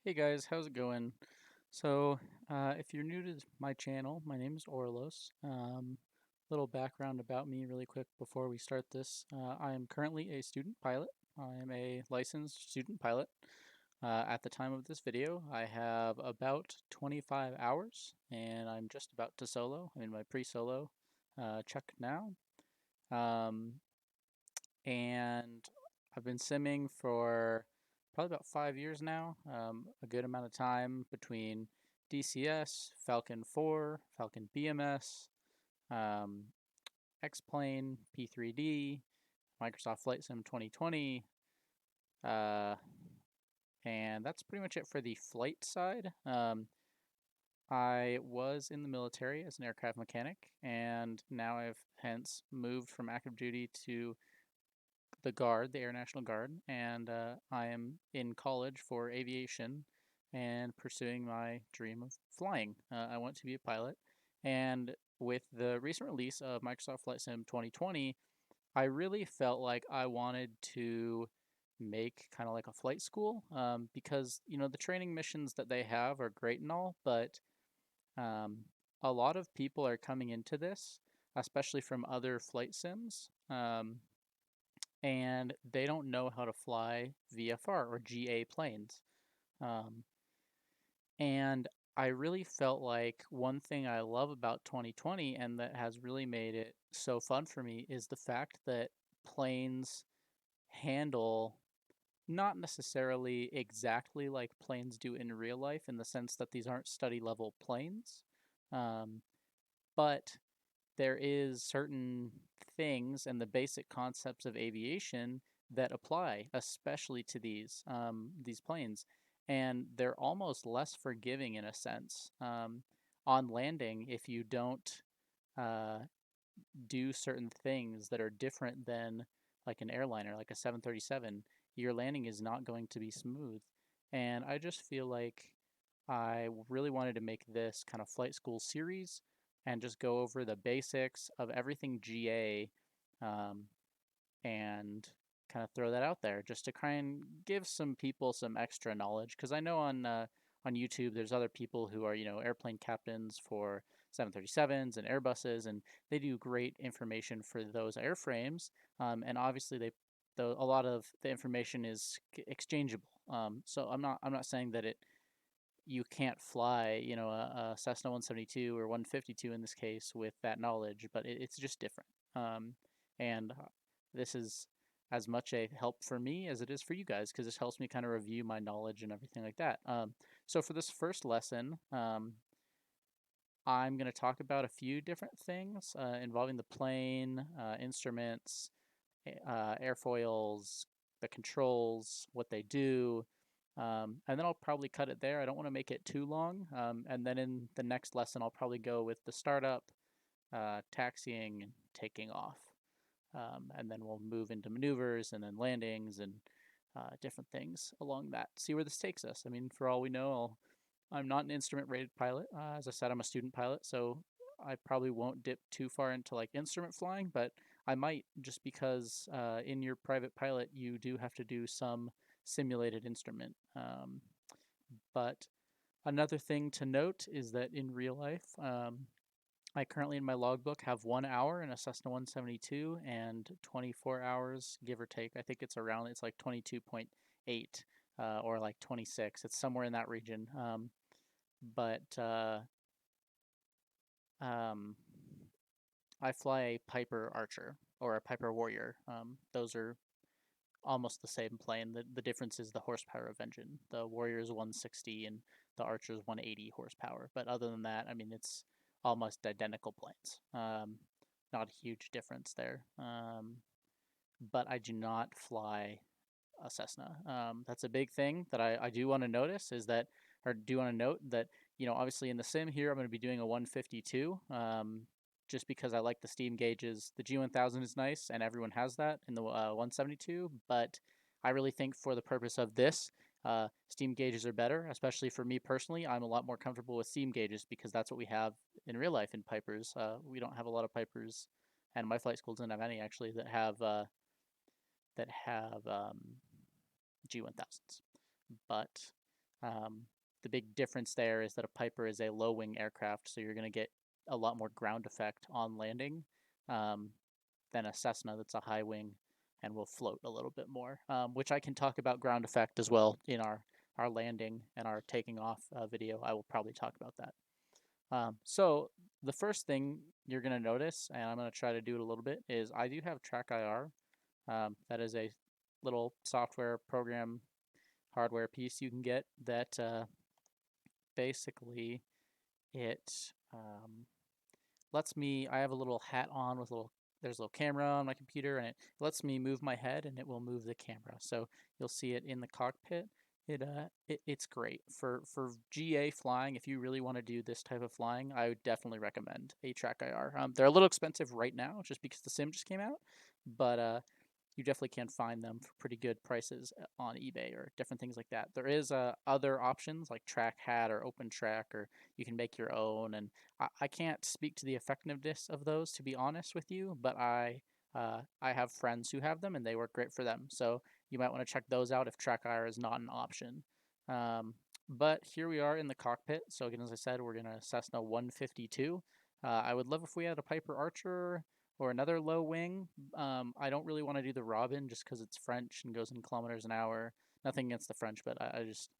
Hey guys, how's it going? If you're new to my channel, my name is Oralos. Little background about me, really quick, before we start this. I am currently a student pilot. I am a licensed student pilot. At the time of this video, I have about 25 hours, and I'm just about to solo. I'm in my pre-solo check now. Um, and I've been simming for probably about 5 years now. A good amount of time between DCS, Falcon 4, Falcon BMS, um, X-Plane, P3D, Microsoft Flight Sim 2020, uh, and that's pretty much it for the flight side. I was in the military as an aircraft mechanic, and now I've hence moved from active duty to the Guard, the Air National Guard, and I am in college for aviation and pursuing my dream of flying. I want to be a pilot, and with the recent release of Microsoft Flight Sim 2020, I really felt like I wanted to make kind of like a flight school because the training missions that they have are great and all, but um, a lot of people are coming into this, especially from other flight sims. And they don't know how to fly VFR or GA planes. Um, and I really felt like one thing I love about 2020 and that has really made it so fun for me is the fact that planes handle not necessarily exactly like planes do in real life in the sense that these aren't study level planes. Um, but there is certain things and the basic concepts of aviation that apply, especially to these planes, and they're almost less forgiving in a sense on landing if you don't uh, do certain things that are different than like an airliner, like a 737. Your landing is not going to be smooth, and I just feel like I really wanted to make this kind of flight school series and just go over the basics of everything GA um, and kind of throw that out there just to try and give some people some extra knowledge. Because I know on YouTube there's other people who are airplane captains for 737s and Airbuses, and they do great information for those airframes. And obviously a lot of the information is exchangeable. So I'm not saying that you can't fly, a Cessna 172 or 152 in this case with that knowledge, but it's just different. And this is as much a help for me as it is for you guys because this helps me kind of review my knowledge and everything like that. So for this first lesson, I'm going to talk about a few different things involving the plane, instruments, airfoils, the controls, what they do, and then I'll probably cut it there. I don't want to make it too long. And then in the next lesson, I'll probably go with the startup, taxiing, and taking off. And then we'll move into maneuvers and then landings and different things along that. See where this takes us. I mean, for all we know, I'm not an instrument rated pilot. As I said, I'm a student pilot, so I probably won't dip too far into like instrument flying, but I might just because in your private pilot you do have to do some simulated instrument. But another thing to note is that in real life, I currently in my logbook have 1 hour in a Cessna 172 and 24 hours, give or take. I think it's like 22.8 or like 26. It's somewhere in that region. But um, I fly a Piper Archer or a Piper Warrior. Those are almost the same plane. The difference is the horsepower of engine. The Warrior is 160 and the Archer is 180 horsepower. But other than that, I mean, it's almost identical planes. Not a huge difference there. But I do not fly a Cessna. That's a big thing that I do want to notice is that, or do want to note that, obviously in the sim here, I'm going to be doing a 152 just because I like the steam gauges. The G1000 is nice and everyone has that in the 172, but I really think for the purpose of this, steam gauges are better, especially for me personally. I'm a lot more comfortable with steam gauges because that's what we have in real life in Pipers. We don't have a lot of Pipers, and my flight school doesn't have any actually that have G1000s. But The big difference there is that a Piper is a low wing aircraft, so you're going to get a lot more ground effect on landing um, than a Cessna that's a high wing and will float a little bit more, which I can talk about ground effect as well in our landing and our taking off video. I will probably talk about that. So the first thing you're going to notice, and I'm going to try to do it a little bit, is I do have Track IR. That is a little software program hardware piece you can get that basically it lets me, I have a little hat on with there's a little camera on my computer, and it lets me move my head and it will move the camera. So you'll see it in the cockpit. It's great for GA flying. If you really want to do this type of flying, I would definitely recommend a Track IR. They're a little expensive right now just because the sim just came out, but you definitely can find them for pretty good prices on eBay or different things like that. There is other options like Track Hat or Open Track, or you can make your own. And I can't speak to the effectiveness of those, to be honest with you, but I have friends who have them and they work great for them. So you might want to check those out if Track IR is not an option. But here we are in the cockpit. So again, as I said, we're going to Cessna 152. I would love if we had a Piper Archer or another low wing. I don't really want to do the Robin just because it's French and goes in kilometers an hour. Nothing against the French, but I just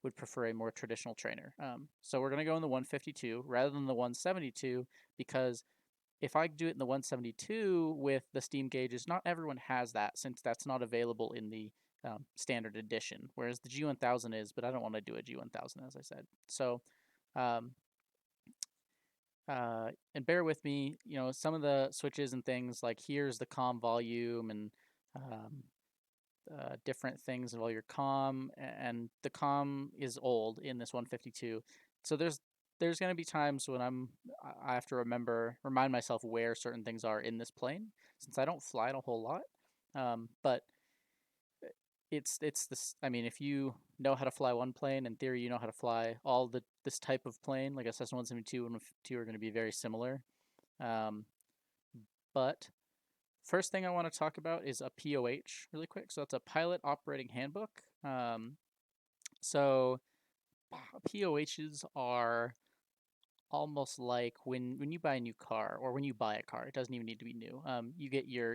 would prefer a more traditional trainer. So we're going to go in the 152 rather than the 172 because if I do it in the 172 with the steam gauges, not everyone has that since that's not available in the standard edition, whereas the G1000 is, but I don't want to do a G1000, as I said. So um, and bear with me, some of the switches and things like here's the comm volume and um, different things of all your comm, and the comm is old in this 152. So there's going to be times when I have to remind myself where certain things are in this plane since I don't fly it a whole lot. But it's this. I mean, if you know how to fly one plane, in theory, you know how to fly all this type of plane. Like a Cessna 172 and 152 are going to be very similar. Um, but first thing I want to talk about is a POH really quick. So that's a pilot operating handbook. So POHs are almost like when you buy a new car or when you buy a car. It doesn't even need to be new. You get your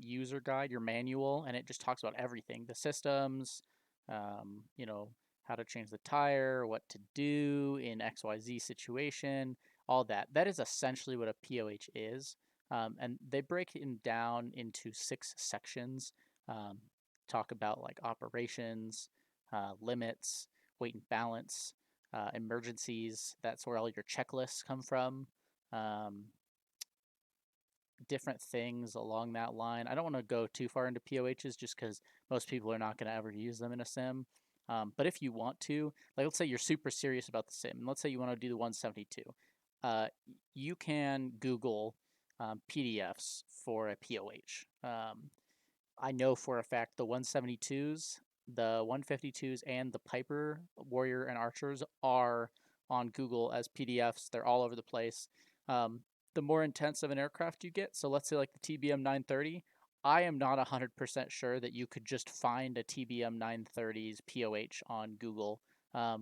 user guide, your manual, and it just talks about everything: the systems, um, you know, how to change the tire, what to do in XYZ situation, all that. That is essentially what a POH is. And they break it down into 6 sections. Um, talk about like operations, limits, weight and balance, emergencies. That's where all your checklists come from. Um, Different things along that line. I don't want to go too far into POHs just because most people are not going to ever use them in a sim. But if you want to, like let's say you're super serious about the sim, and let's say you want to do the 172, uh, you can Google PDFs for a POH. I know for a fact the 172s, the 152s, and the Piper, Warrior, and Archers are on Google as PDFs. They're all over the place. The more intense of an aircraft you get, so let's say like the TBM 930, I am not 100% sure that you could just find a TBM 930's POH on Google. A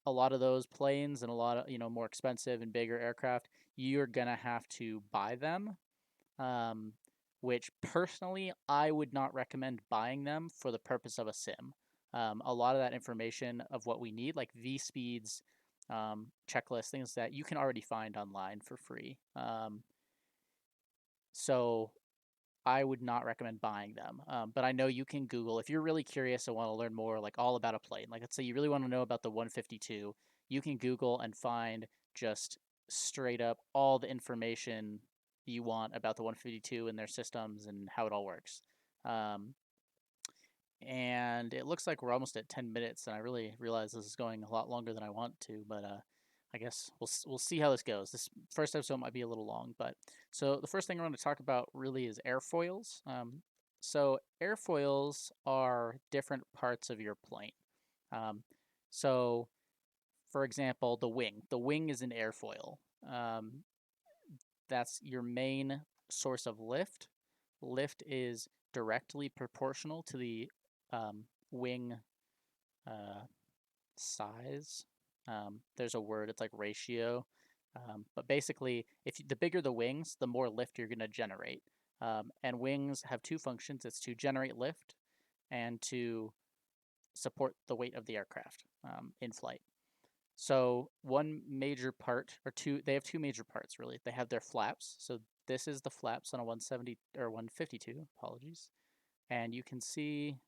lot of those planes and a lot of more expensive and bigger aircraft, you're gonna have to buy them, um, which personally I would not recommend buying them for the purpose of a sim. A lot of that information of what we need, like V speeds, checklists, things that you can already find online for free. So I would not recommend buying them. But I know you can Google if you're really curious and want to learn more, like all about a plane. Like let's say you really want to know about the 152, you can Google and find just straight up all the information you want about the 152 and their systems and how it all works. Um, and it looks like we're almost at 10 minutes, and I really realize this is going a lot longer than I want to, but I guess we'll see how this goes. This first episode might be a little long, but so the first thing I want to talk about really is airfoils. So airfoils are different parts of your plane. Um, so for example, the wing. The wing is an airfoil. That's your main source of lift. Lift is directly proportional to the wing uh, size. There's a word, it's like ratio. But basically, the bigger the wings, the more lift you're going to generate. And wings have two functions: it's to generate lift and to support the weight of the aircraft in flight. So one major part, or two, they have two major parts really. They have their flaps. So this is the flaps on a 170 or 152, apologies. And you can see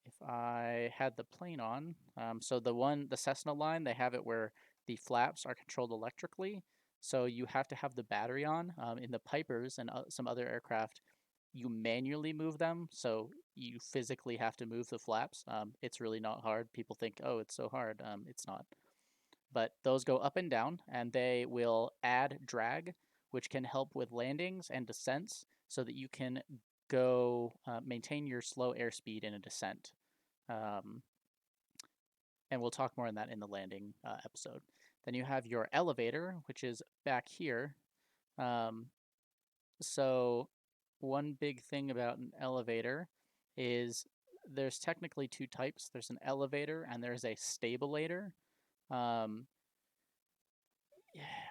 if I had the plane on, so the Cessna line, they have it where the flaps are controlled electrically. So you have to have the battery on. In the Pipers and some other aircraft, you manually move them. So you physically have to move the flaps. It's really not hard. People think, oh, it's so hard. It's not. But those go up and down, and they will add drag, which can help with landings and descents so that you can go maintain your slow airspeed in a descent. Um, and we'll talk more on that in the landing episode. Then you have your elevator, which is back here. Um, so one big thing about an elevator is there's technically two types. There's an elevator and there's a stabulator. Um,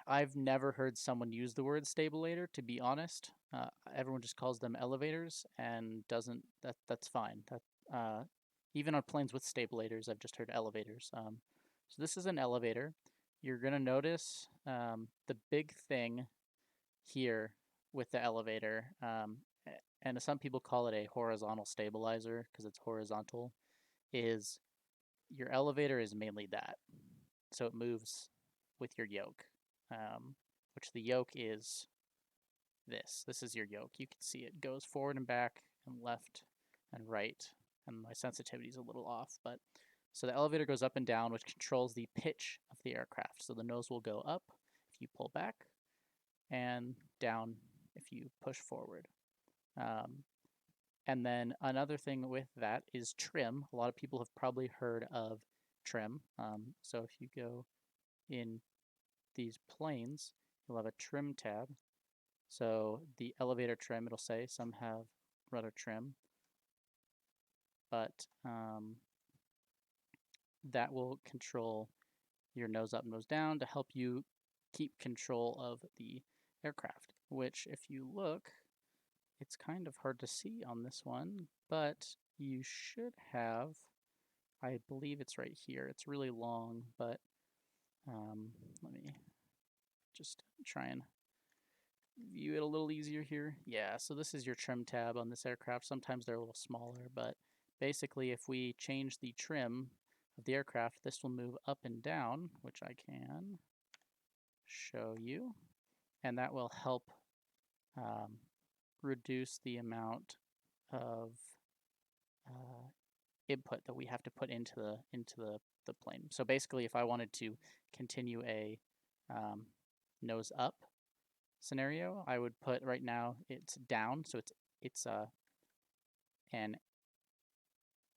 I've never heard someone use the word stabulator, to be honest. Everyone just calls them elevators and doesn't. That's fine. Even on planes with stabilators, I've just heard elevators. So this is an elevator. You're gonna notice the big thing here with the elevator, and some people call it a horizontal stabilizer because it's horizontal. Is your elevator is mainly that, so it moves with your yoke, which the yoke is this. This is your yoke. You can see it goes forward and back and left and right. And my sensitivity is a little off, but so the elevator goes up and down, which controls the pitch of the aircraft. So the nose will go up if you pull back, and down if you push forward. And then another thing with that is trim. A lot of people have probably heard of trim. So if you go in these planes, you'll have a trim tab. So the elevator trim, it'll say some have rudder trim, but that will control your nose up, nose down to help you keep control of the aircraft, which if you look, it's kind of hard to see on this one, but you should have, I believe it's right here. It's really long, but let me just try and view it a little easier here. Yeah, so this is your trim tab on this aircraft. Sometimes they're a little smaller, but basically if we change the trim of the aircraft, this will move up and down, which I can show you, and that will help reduce the amount of input that we have to put into the plane. So basically, if I wanted to continue a nose up scenario, I would put right now it's down, so it's an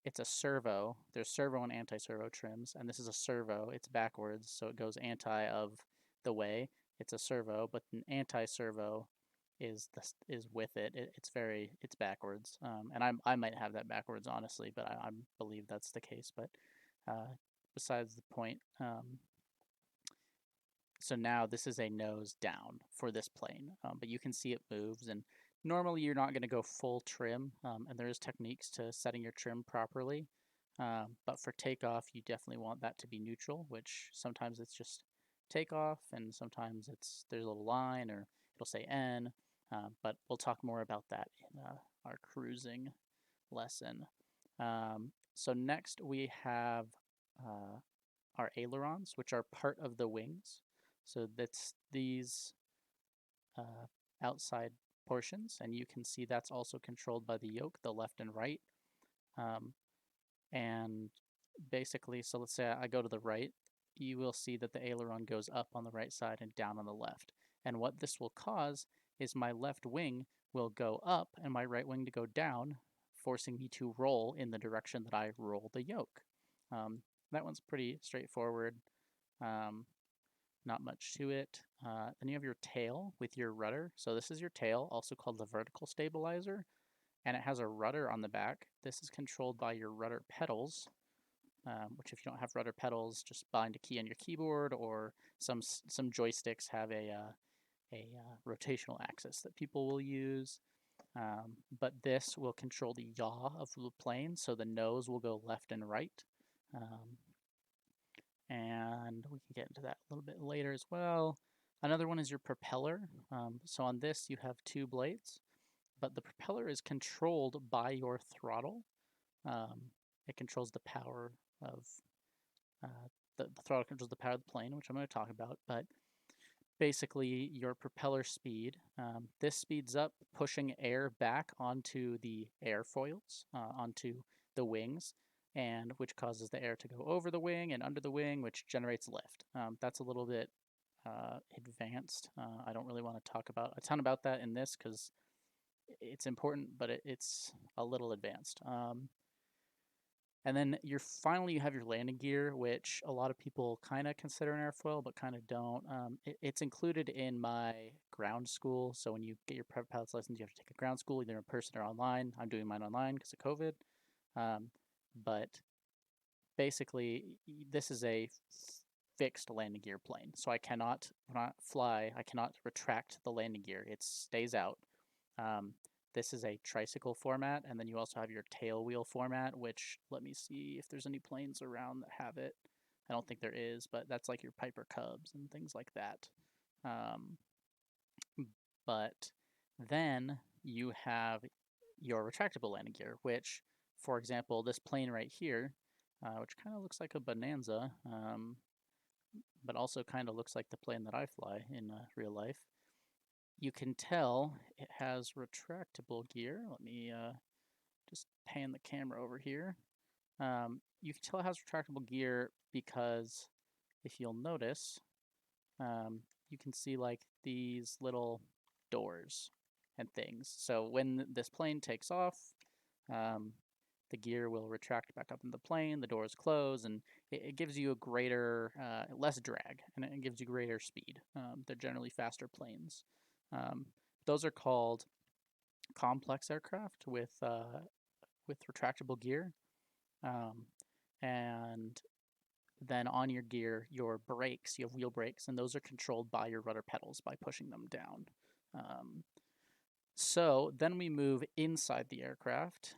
it's a servo. There's servo and anti-servo trims, and this is a servo. It's backwards, so it goes anti of the way. It's a servo, but an anti-servo is with it. It's backwards. And I might have that backwards honestly, but I believe that's the case. But besides the point. So now this is a nose down for this plane, but you can see it moves, and normally you're not going to go full trim, and there is techniques to setting your trim properly, but for takeoff you definitely want that to be neutral, which sometimes it's just takeoff and sometimes there's a little line or it'll say N, but we'll talk more about that in our cruising lesson. So next we have our ailerons, which are part of the wings. So that's these outside portions, and you can see that's also controlled by the yoke, the left and right. And basically, so let's say I go to the right, you will see that the aileron goes up on the right side and down on the left. And what this will cause is my left wing will go up and my right wing to go down, forcing me to roll in the direction that I roll the yoke. That one's pretty straightforward. Not much to it. Then you have your tail with your rudder. So this is your tail, also called the vertical stabilizer, and it has a rudder on the back. This is controlled by your rudder pedals, which if you don't have rudder pedals, just bind a key on your keyboard, or some joysticks have a rotational axis that people will use. But this will control the yaw of the plane, so the nose will go left and right. And we can get into that a little bit later as well. Another one is your propeller. So on this, you have two blades, but the propeller is controlled by your throttle. It controls the power of the throttle controls the power of the plane, which I'm going to talk about. But basically, your propeller speed, this speeds up, pushing air back onto the airfoils, onto the wings, and which causes the air to go over the wing and under the wing, which generates lift. That's a little bit advanced. I don't really want to talk about a ton about that in this because it's important, but it's a little advanced. And then finally you have your landing gear, which a lot of people kind of consider an airfoil, but kind of don't. It's included in my ground school. So when you get your private pilot's license, you have to take a ground school, either in person or online. I'm doing mine online because of COVID. But basically, this is a fixed landing gear plane. So when I fly, I cannot retract the landing gear. It stays out. This is a tricycle format, and then you also have your tail wheel format, which, let me see if there's any planes around that have it. I don't think there is, but that's like your Piper Cubs and things like that. But then you have your retractable landing gear, which, for example, this plane right here, which kind of looks like a Bonanza, but also kind of looks like the plane that I fly in real life. You can tell it has retractable gear. Let me just pan the camera over here. You can tell it has retractable gear because if you'll notice, you can see like these little doors and things. So when this plane takes off, the gear will retract back up in the plane, the doors close, and it gives you a greater, less drag, and it gives you greater speed. They're generally faster planes. Those are called complex aircraft with retractable gear. And then on your gear, your brakes, you have wheel brakes, and those are controlled by your rudder pedals by pushing them down. So then we move inside the aircraft,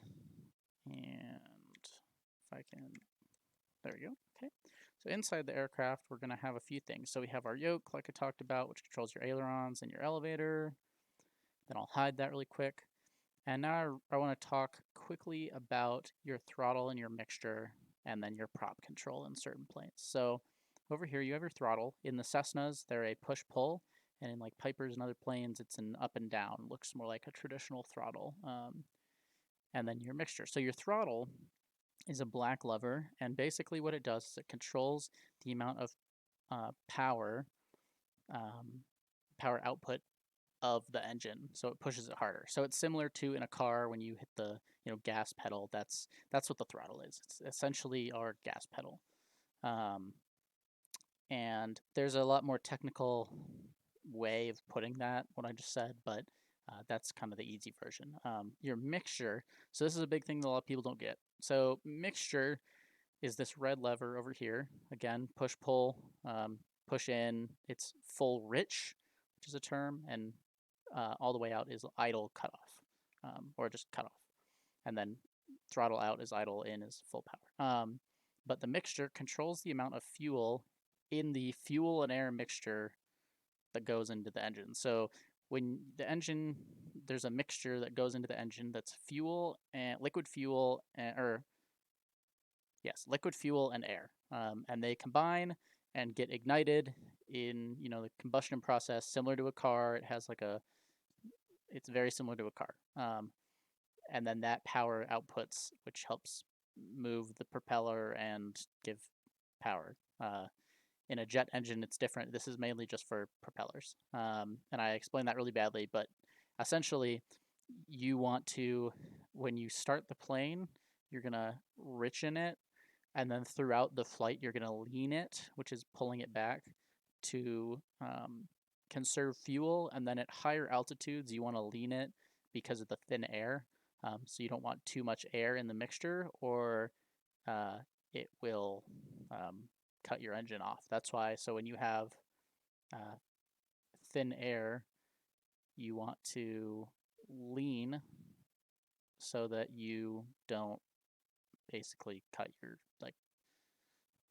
and if I can, there we go. Okay. So inside the aircraft, we're going to have a few things. So we have our yoke, like I talked about, which controls your ailerons and your elevator. Then I'll hide that really quick. And now I want to talk quickly about your throttle and your mixture, and then your prop control in certain planes. So over here, you have your throttle. In the Cessnas, they're a push-pull, and in like Pipers and other planes, it's an up and down. It looks more like a traditional throttle. And then your mixture. So your throttle is a black lever, and basically what it does is it controls the amount of power output of the engine, so it pushes it harder. So it's similar to in a car when you hit the gas pedal. That's what the throttle is. It's essentially our gas pedal. And there's a lot more technical way of putting that, what I just said, but that's kind of the easy version. Your mixture, so this is a big thing that a lot of people don't get. So mixture is this red lever over here. Again, push, pull, push in. It's full rich, which is a term, and all the way out is idle cutoff, or just cutoff. And then throttle out is idle, in is full power. But the mixture controls the amount of fuel in the fuel and air mixture that goes into the engine. So when the engine, there's a mixture that goes into the engine that's fuel and liquid fuel, liquid fuel and air, and they combine and get ignited in the combustion process, similar to a car. It's very similar to a car, and then that power outputs, which helps move the propeller and give power. In a jet engine, it's different. This is mainly just for propellers. And I explained that really badly, but essentially you want to, when you start the plane, you're going to richen it, and then throughout the flight, you're going to lean it, which is pulling it back to conserve fuel. And then at higher altitudes, you want to lean it because of the thin air. So you don't want too much air in the mixture, or it will cut your engine off. That's why, so when you have uh, thin air, you want to lean so that you don't basically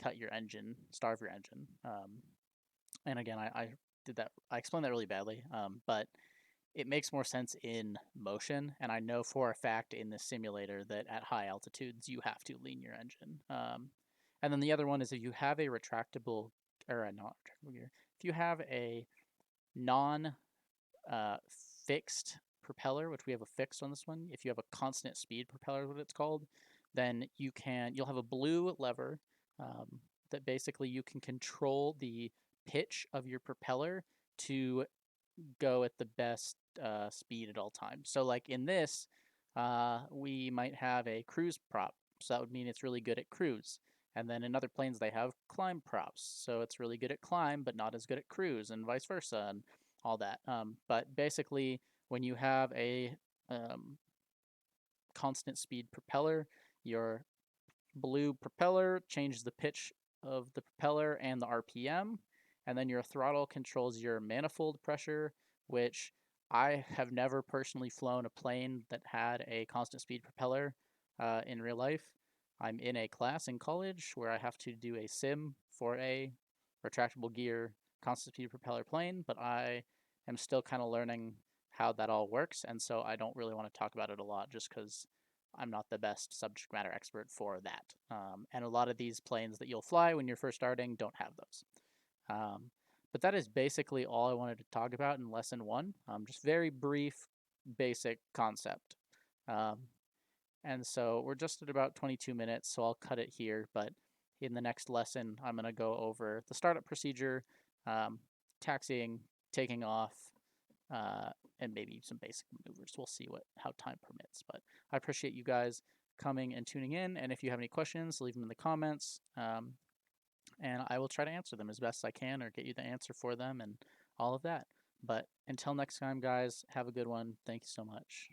cut your engine, starve your engine. And again, I explained that really badly, but it makes more sense in motion. And I know for a fact in the simulator that at high altitudes you have to lean your engine. And then the other one is if you have a retractable, or a not retractable gear, if you have a non fixed propeller, which we have a fixed on this one, if you have a constant speed propeller, is what it's called, then you'll have a blue lever that basically you can control the pitch of your propeller to go at the best speed at all times. So like in this, we might have a cruise prop, so that would mean it's really good at cruise. And then in other planes, they have climb props, so it's really good at climb, but not as good at cruise, and vice versa, and all that. But basically, when you have a constant speed propeller, your blue propeller changes the pitch of the propeller and the RPM, and then your throttle controls your manifold pressure, which I have never personally flown a plane that had a constant speed propeller in real life. I'm in a class in college where I have to do a sim for a retractable gear constant speed propeller plane, but I am still kind of learning how that all works, and so I don't really want to talk about it a lot just because I'm not the best subject matter expert for that. And a lot of these planes that you'll fly when you're first starting don't have those. But that is basically all I wanted to talk about in lesson one. Just very brief, basic concept. Um, and so we're just at about 22 minutes, so I'll cut it here. But in the next lesson, I'm going to go over the startup procedure, taxiing, taking off, and maybe some basic maneuvers. We'll see how time permits. But I appreciate you guys coming and tuning in. And if you have any questions, leave them in the comments. And I will try to answer them as best I can or get you the answer for them and all of that. But until next time, guys, have a good one. Thank you so much.